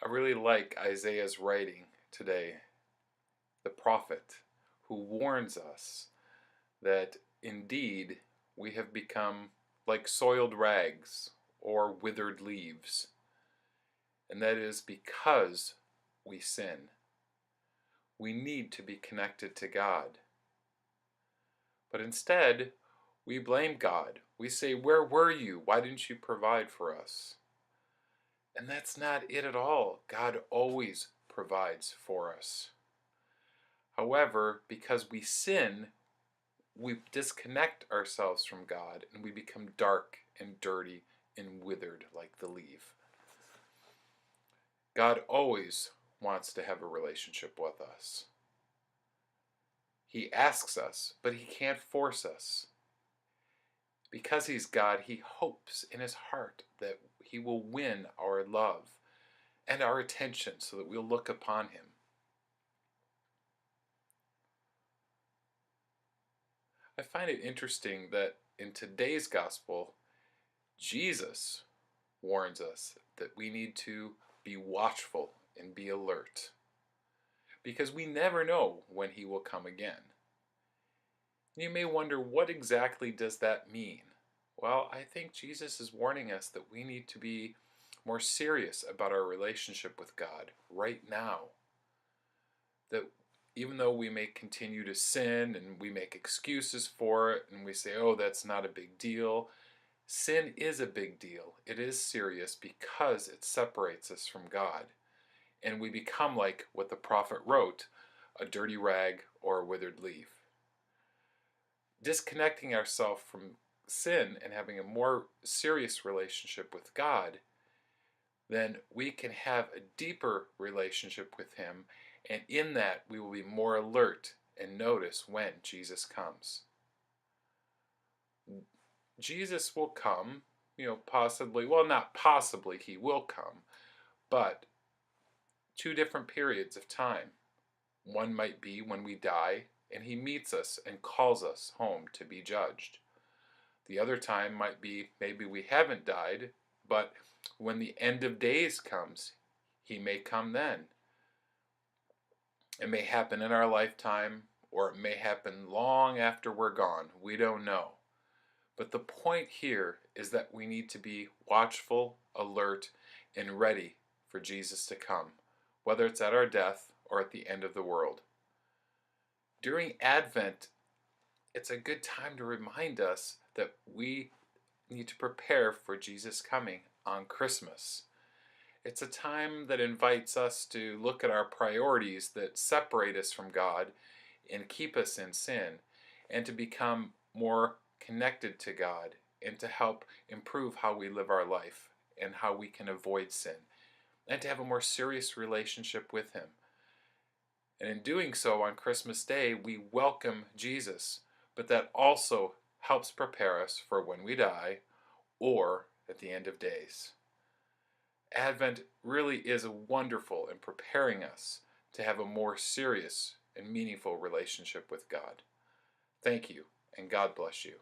I really like Isaiah's writing today, the prophet, who warns us that indeed we have become like soiled rags or withered leaves, and that is because we sin. We need to be connected to God. But instead, we blame God. We say, "Where were you? Why didn't you provide for us?" And that's not it at all. God always provides for us. However, because we sin, we disconnect ourselves from God and we become dark and dirty and withered like the leaf. God always wants to have a relationship with us. He asks us, but he can't force us. Because he's God, he hopes in his heart that he will win our love and our attention so that we'll look upon him. I find it interesting that in today's gospel, Jesus warns us that we need to be watchful and be alert, because we never know when he will come again. You may wonder, what exactly does that mean? Well, I think Jesus is warning us that we need to be more serious about our relationship with God right now. That even though we may continue to sin and we make excuses for it and we say, oh, that's not a big deal, sin is a big deal. It is serious because it separates us from God. And we become like what the prophet wrote, a dirty rag or a withered leaf. Disconnecting ourselves from sin and having a more serious relationship with God, then we can have a deeper relationship with him, and in that we will be more alert and notice when Jesus comes. Jesus will come, possibly, well, not possibly, he will come, but two different periods of time. One might be when we die and he meets us and calls us home to be judged. The other time might be maybe we haven't died, but when the end of days comes, he may come then. It may happen in our lifetime, or it may happen long after we're gone. We don't know. But the point here is that we need to be watchful, alert, and ready for Jesus to come, whether it's at our death or at the end of the world. During Advent, it's a good time to remind us that we need to prepare for Jesus coming on Christmas. It's a time that invites us to look at our priorities that separate us from God and keep us in sin, and to become more connected to God and to help improve how we live our life and how we can avoid sin, and to have a more serious relationship with him. And in doing so on Christmas Day, we welcome Jesus, but that also helps prepare us for when we die or at the end of days. Advent really is wonderful in preparing us to have a more serious and meaningful relationship with God. Thank you, and God bless you.